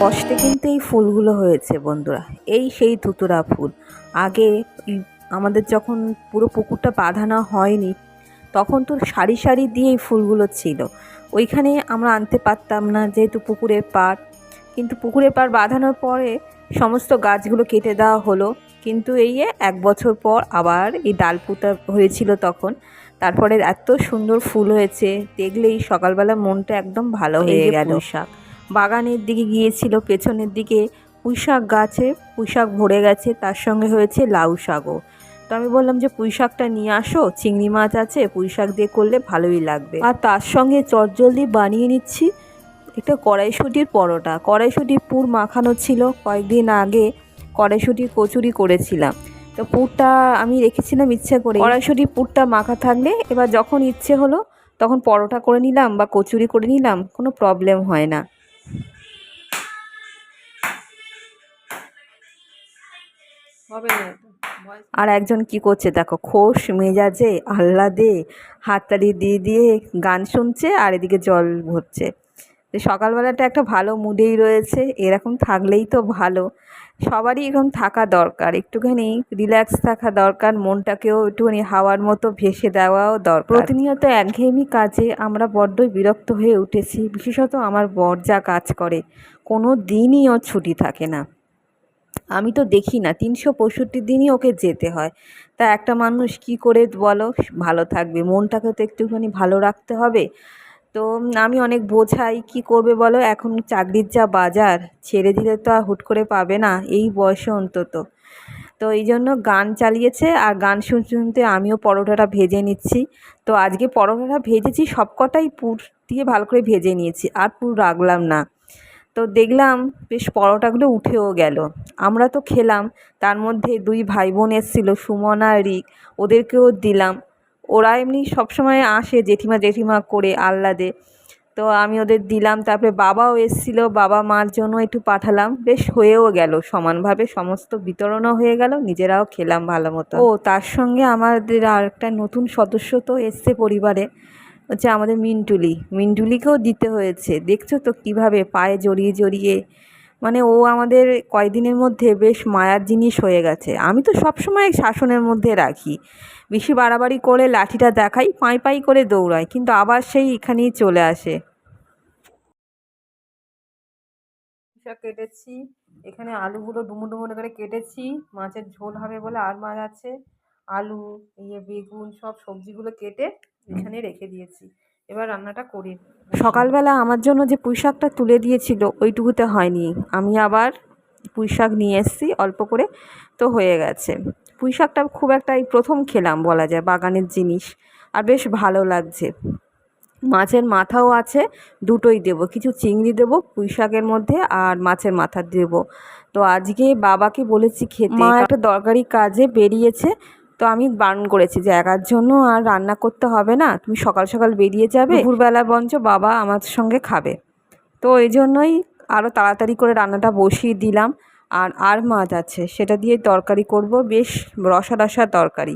কষ্টে কিন্তু এই ফুলগুলো হয়েছে বন্ধুরা। এই সেই ধুতুরা ফুল। আগে আমাদের যখন পুরো পুকুরটা বাঁধানো হয়নি তখন তো সারি সারি দিয়ে এই ফুলগুলো ছিল। ওইখানে আমরা আনতে পারতাম না যেহেতু পুকুরের পাড়। কিন্তু পুকুরের পাড় বাঁধানোর পরে সমস্ত গাছগুলো কেটে দেওয়া হলো। কিন্তু এই 1 বছর পর আবার এই ডাল পোঁতা হয়েছিল তখন। তারপরে এত সুন্দর ফুল হয়েছে, দেখলেই সকালবেলা মনটা একদম ভালো হয়ে গেল। পুঁইশাক বাগানের দিকে গিয়েছিল, পেছনের দিকে পুঁইশাক গাছে পুঁইশাক ভরে গেছে, তার সঙ্গে হয়েছে লাউ শাকও। তো আমি বললাম যে পুঁইশাকটা নিয়ে আসো, চিংড়ি মাছ আছে, পুঁইশাক দিয়ে করলে ভালোই লাগবে। আর তার সঙ্গে চটজলদি বানিয়ে নিচ্ছি একটা কড়াইশুঁটির পরোটা। কড়াইশুঁটির পুর মাখানো ছিল, কয়েকদিন আগে কড়াইশুঁটির কচুরি করেছিলাম। তো পুরটা আমি রেখেছিলাম ইচ্ছে করে। কড়াইশুঁটির পুরটা মাখা থাকলে এবার যখন ইচ্ছে হলো তখন পরোটা করে নিলাম বা কচুরি করে নিলাম, কোনো প্রবলেম হয় না। আর একজন কি করছে দেখো, খোশ মেজাজে আহ্লাদে হাততালি দিয়ে দিয়ে গান শুনছে আর এদিকে জল ভরছে। সকালবেলাটা একটা ভালো মুডেই রয়েছে, এরকম থাকলেই তো ভালো। সবারই এরকম থাকা দরকার, একটুখানি রিল্যাক্স থাকা দরকার, মনটাকেও একটুখানি হাওয়ার মতো ভেসে দেওয়াও দরকার। প্রতিনিয়ত একঘেয়েমি কাজে আমরা বড্ডই বিরক্ত হয়ে উঠেছি। বিশেষত আমার বর যা কাজ করে, কোনো দিনই ওর ছুটি থাকে না। আমি তো দেখি না, 365 দিনই ওকে যেতে হয়। তা একটা মানুষ কি করে বলো ভালো থাকবে? মনটাকে তো একটুখানি ভালো রাখতে হবে। তো আমি অনেক বোঝাই, কি করবে বলো, এখন চাকরির যা বাজার, ছেড়ে দিলে তো আর হুট করে পাবে না, এই বয়সে অন্তত। তো এই জন্য গান চালিয়েছে আর গান শুনতে শুনতে আমিও পরোটাটা ভেজে নিচ্ছি। তো আজকে পরোটাটা ভেজেছি সবকটাই পুর দিয়ে ভালো করে ভেজে নিয়েছি, আর পুর রাখলাম না। তো দেখলাম বেশ পরোটাগুলো উঠেও গেল। আমরা তো খেলাম, তার মধ্যে 2 ভাই বোন এসেছিলো, সুমন আর রিক, ওদেরকেও দিলাম। ওরা এমনি সবসময় আসে জেঠিমা জেঠিমা করে আহ্লাদে, তো আমি ওদের দিলাম। তারপরে বাবাও এসেছিলো, বাবা মার জন্য একটু পাঠালাম, বেশ হয়েও গেল, সমানভাবে সমস্ত বিতরণও হয়ে গেল, নিজেরাও খেলাম ভালো মতো। ও তার সঙ্গে আমাদের আর একটা নতুন সদস্য তো এসছে পরিবারে, হচ্ছে আমাদের মিন্টুলিকেও দিতে হয়েছে। দেখছো তো কীভাবে পায়ে জড়িয়ে জড়িয়ে, মানে ও আমাদের কয়েকদিনের মধ্যে বেশ মায়ার জিনিস হয়ে গেছে। আমি তো সবসময় শাসনের মধ্যে রাখি, বেশি বাড়াবাড়ি করে লাঠিটা দেখাই, পাই পাই করে দৌড়ায়, কিন্তু আবার সেই এখানেই চলে আসে। কেটেছি এখানে, আলুগুলো ডুমো ডুমো করে কেটেছি, মাছের ঝোল হবে বলে আর মাছ আছে, আলু বেগুন সব সবজিগুলো কেটে এখানে রেখে দিয়েছি। এবার রান্নাটা করি। সকালবেলা আমার জন্য যে পুঁইশাকটা তুলে দিয়েছিল ওইটুকুতে হয়নি, আমি আবার পুঁইশাক নিয়ে এসেছি অল্প করে, তো হয়ে গেছে। পুঁইশাকটা খুব একটা এই প্রথম খেলাম বলা যায়, বাগানের জিনিস, আর বেশ ভালো লাগছে। মাছের মাথাও আছে, দুটোই দেবো, কিছু চিংড়ি দেবো পুঁইশাকের মধ্যে আর মাছের মাথা দেবো। তো আজকে বাবাকে বলেছি খেতে, মা একটা দরকারি কাজে বেরিয়েছে, তো আমি বারণ করেছি যে একার জন্য আর রান্না করতে হবে না, তুমি সকাল সকাল বেরিয়ে যাবে, দুপুরবেলা বঞ্চ বাবা আমার সঙ্গে খাবে। তো এই জন্যই আরও তাড়াতাড়ি করে রান্নাটা বসিয়ে দিলাম। আর মাছ আছে, সেটা দিয়ে তরকারি করব, বেশ রসা রসা তরকারি।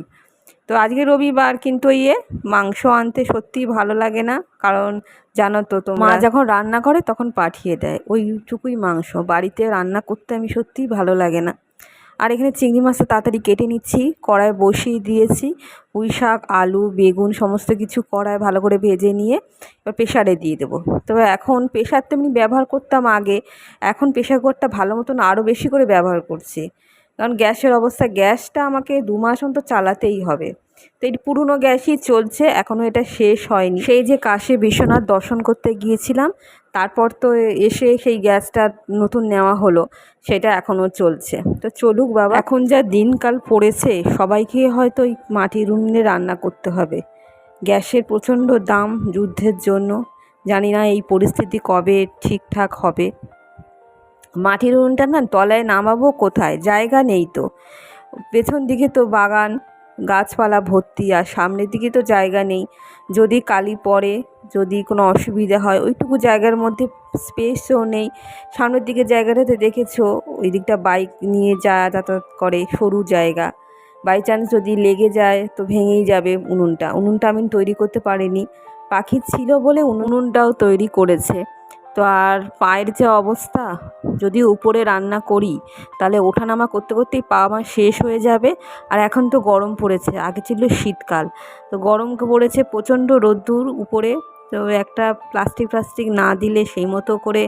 তো আজকে রবিবার, কিন্তু মাংস আনতে সত্যিই ভালো লাগে না, কারণ জানো তো মা যখন রান্না করে তখন পাঠিয়ে দেয় ওইটুকুই মাংস, বাড়িতে রান্না করতে আমি সত্যিই ভালো লাগে না। আর এখানে চিংড়ি মাছটা তাড়াতাড়ি কেটে নিচ্ছি, কড়াই বসিয়ে দিয়েছি, পুঁই শাক আলু বেগুন সমস্ত কিছু কড়ায় ভালো করে ভেজে নিয়ে এবার প্রেশারে দিয়ে দেবো। তবে এখন প্রেশার তেমনি ব্যবহার করতাম আগে, এখন প্রেশার কুকারটা ভালো মতন আরও বেশি করে ব্যবহার করছি, কারণ গ্যাসের অবস্থা, গ্যাসটা আমাকে 2 মাস অন্তর চালাতেই হবে। তো এই পুরনো গ্যাসই চলছে, এখনও এটা শেষ হয়নি। সেই যে কাশী বিশ্বনাথ দর্শন করতে গিয়েছিলাম, তারপর তো এসে সেই গ্যাসটা নতুন নেওয়া হলো, সেটা এখনও চলছে। তো চলুক বাবা, এখন যা দিনকাল পড়েছে সবাইকে হয়তো ওই মাটির উনুনে রান্না করতে হবে। গ্যাসের প্রচণ্ড দাম, যুদ্ধের জন্য জানি না এই পরিস্থিতি কবে ঠিকঠাক হবে। মাটির উনুনটা না তলায় নামাবো কোথায়, জায়গা নেই তো, পেছন দিকে তো বাগান গাছপালা ভর্তি, আর সামনের দিকে তো জায়গা নেই। যদি কালি পড়ে, যদি কোনো অসুবিধা হয়, ওইটুকু জায়গার মধ্যে স্পেসও নেই। সামনের দিকে জায়গাটাতে দেখেছো, ওই দিকটা বাইক নিয়ে যাতায়াত করে, সরু জায়গা, বাই চান্স যদি লেগে যায় তো ভেঙেই যাবে উনুনটা। আমি তৈরি করতে পারিনি, পাখি ছিল বলে উনুনটাও তৈরি করেছে। তো আর পায়ের যে অবস্থা, যদি উপরে রান্না করি তাহলে ওঠানামা করতে করতেই পা আমার শেষ হয়ে যাবে। আর এখন তো গরম পড়েছে, আগে ছিল শীতকাল, তো গরম পড়েছে, প্রচণ্ড রোদ্দুর উপরে। তো একটা প্লাস্টিক না দিলে, সেই মতো করে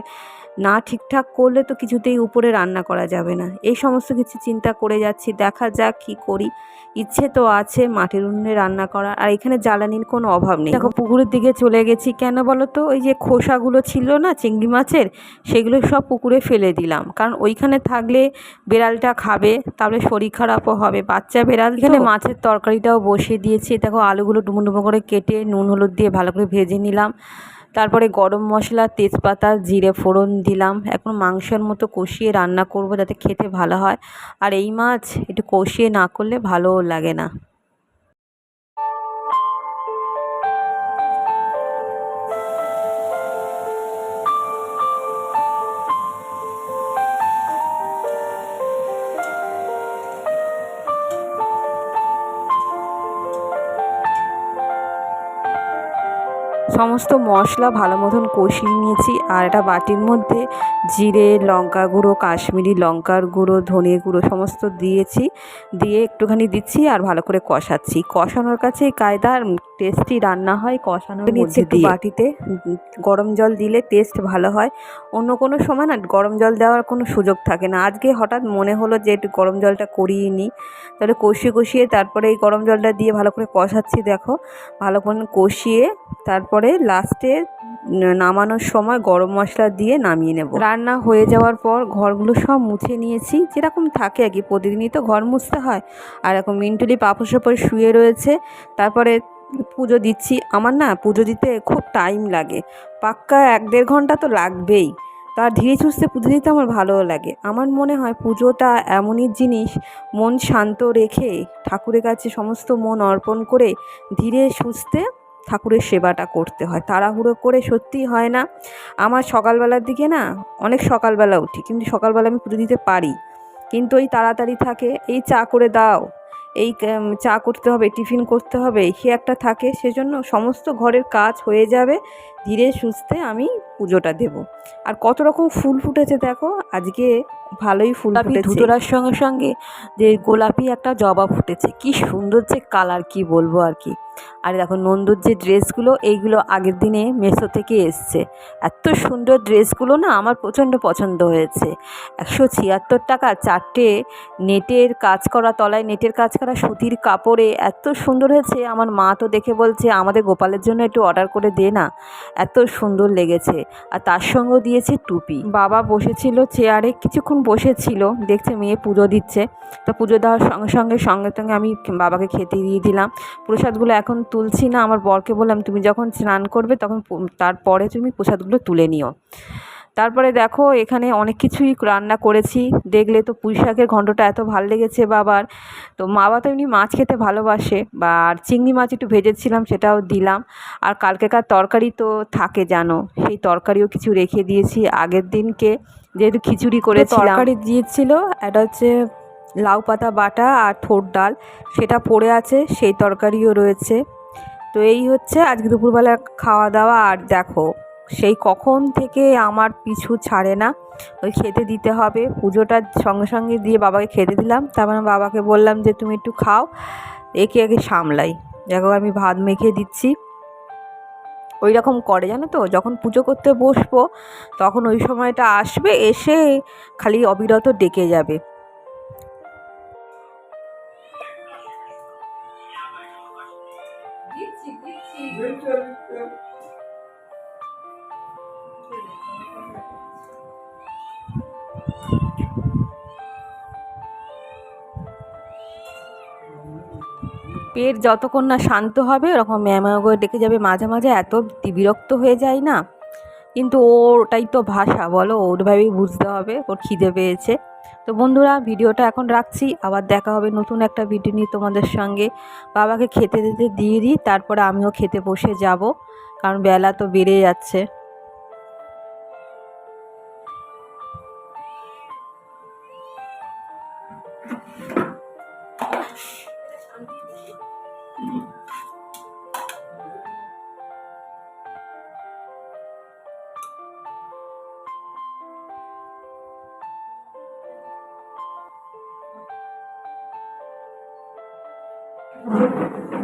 না ঠিকঠাক করলে তো কিছুতেই উপরে রান্না করা যাবে না। এই সমস্ত কিছু চিন্তা করে যাচ্ছি, দেখা যাক কী করি। ইচ্ছে তো আছে মাটির উনুনে রান্না করা, আর এখানে জ্বালানির কোনো অভাব নেই। দেখো পুকুরের দিকে চলে গেছি, কেন বলো তো? ওই যে খোসাগুলো ছিল না চিংড়ি মাছের, সেগুলো সব পুকুরে ফেলে দিলাম, কারণ ওইখানে থাকলে বেড়ালটা খাবে, তাহলে শরীর খারাপও হবে, বাচ্চা বেড়াল। এখানে মাছের তরকারিটাও বসিয়ে দিয়েছি। দেখো আলুগুলো ডুমো ডুমো করে কেটে নুন হলুদ দিয়ে ভালো করে ভেজে নিলাম। তারপরে গরম মশলা, তেজপাতা, জিরে ফোড়ন দিলাম। এখন মাংসের মতো কষিয়ে রান্না করব, যাতে খেতে ভালো হয়। আর এই মাছ একটু কষিয়ে না করলে ভালোও লাগে না। সমস্ত মশলা ভালো মতন কষিয়ে নিয়েছি। আর একটা বাটির মধ্যে জিরে, লঙ্কা গুঁড়ো, কাশ্মীরি লঙ্কার গুঁড়ো, ধনে গুঁড়ো সমস্ত দিয়েছি, দিয়ে একটুখানি দিচ্ছি আর ভালো করে কষাচ্ছি। কষানোর কাছেই কায়দা, আর টেস্টি রান্না হয় কষানোর মধ্যে দিয়ে। বাটিতে গরম জল দিলে টেস্ট ভালো হয়। অন্য কোনো সময় না গরম জল দেওয়ার কোনো সুযোগ থাকে না। আজকে হঠাৎ মনে হলো যে একটু গরম জলটা করিয়ে নিই, তাহলে কষিয়ে তারপরে এই গরম জলটা দিয়ে ভালো করে কষাচ্ছি। দেখো ভালো করে কষিয়ে তারপরে লাস্টে নামানোর সময় গরম মশলা দিয়ে নামিয়ে নেব। রান্না হয়ে যাওয়ার পর ঘরগুলো সব মুছে নিয়েছি, যেরকম থাকে আর কি, প্রতিদিনই তো ঘর মুছতে হয়। আর এখন মিন্টুলি পাপোশ ওপর শুয়ে রয়েছে। তারপরে পুজো দিচ্ছি। আমার না পুজো দিতে খুব টাইম লাগে, পাক্কা 1-1.5 ঘন্টা তো লাগবেই। তার ধীরে সুস্থে পুজো দিতে আমার ভালোও লাগে। আমার মনে হয় পুজোটা এমনই জিনিস, মন শান্ত রেখে ঠাকুরের কাছে সমস্ত মন অর্পণ করে ধীরে সুস্থে ঠাকুরের সেবাটা করতে হয়। তাড়াহুড়ো করে সত্যিই হয় না। আমার সকালবেলার দিকে না, অনেক সকালবেলা উঠি, কিন্তু সকালবেলা আমি পুজো দিতে পারি, কিন্তু ওই তাড়াতাড়ি থাকে, এই চা করে দাও, এই চা করতে হবে, টিফিন করতে হবে, সে একটা থাকে। সেজন্য সমস্ত ঘরের কাজ হয়ে যাবে, ধীরে সুস্থে আমি পুজোটা দেব। আর কত রকম ফুল ফুটেছে দেখো, আজকে ভালোই ফুল ফুটেছে। ধুতরার সঙ্গে সঙ্গে যে গোলাপি একটা জবা ফুটেছে, কি সুন্দর যে কালার, কি বলবো আর কি। আর দেখো নন্দুর যে ড্রেসগুলো, এইগুলো আগের দিনে মেসো থেকে এসছে। এত সুন্দর ড্রেসগুলো না আমার প্রচণ্ড পছন্দ হয়েছে। 176 টাকা 4টে, নেটের কাজ করা, তলায় নেটের কাজ করা সুতির কাপড়ে, এত সুন্দর হয়েছে। আমার মা তো দেখে বলছে আমাদের গোপালের জন্য একটু অর্ডার করে দে না, এত সুন্দর লেগেছে। আর তার সঙ্গেও দিয়েছে টুপি। বাবা বসেছিল চেয়ারে, কিছুক্ষণ বসেছিল, দেখছে মেয়ে পুজো দিচ্ছে, তো পুজো দেওয়ার সঙ্গে সঙ্গে আমি বাবাকে খেতে দিয়ে দিলাম। প্রসাদগুলো এখন তুলছি না, আমার বরকে বললাম তুমি যখন স্নান করবে তখন তারপরে তুমি প্রসাদগুলো তুলে নিও। তারপরে দেখো এখানে অনেক কিছুই রান্না করেছি। দেখলে তো পুঁই শাকের ঘন্টটা এত ভালো লেগেছে বাবার। তো বাবা তো এমনি মাছ খেতে ভালোবাসে, বা আর চিংড়ি মাছ একটু ভেজেছিলাম, সেটাও দিলাম। আর কালকেকার তরকারি তো থাকে জানো, সেই তরকারিও কিছু রেখে দিয়েছি আগের দিনকে, যেহেতু খিচুড়ি করেছিলাম। তরকারি দিয়েছিল এটা হচ্ছে লাউ পাতা বাটা আর ঠোঁট ডাল, সেটা পড়ে আছে, সেই তরকারিও রয়েছে। তো এই হচ্ছে আজকে দুপুরবেলা খাওয়া দাওয়া। আর দেখো সেই কখন থেকে আমার পিছু ছাড়ে না, ওই খেতে দিতে হবে। পুজোটা সঙ্গে সঙ্গে দিয়ে বাবাকে খেতে দিলাম, তারপর বাবাকে বললাম যে তুমি একটু খাও, একে আগে সামলাই। দেখো আমি ভাত মেখে দিচ্ছি। ওই রকম করে জানো তো, যখন পুজো করতে বসবো তখন ওই সময়টা আসবে, এসে খালি অবিরত ডেকে যাবে। পেট যতক্ষণ না শান্ত হবে ওরকম ম্যাও করে ডেকে যাবে। মাঝে মাঝে এত বিরক্ত হয়ে যায় না, কিন্তু ওটাই তো ভাষা বলো, ওরভাবেই বুঝতে হবে ওর খিদে পেয়েছে। তো বন্ধুরা ভিডিওটা এখন রাখছি, আবার দেখা হবে নতুন একটা ভিডিও নিয়ে তোমাদের সঙ্গে। বাবাকে খেতে দিয়ে দিই, তারপরে আমিও খেতে বসে যাব, কারণ বেলা তো বেড়ে যাচ্ছে।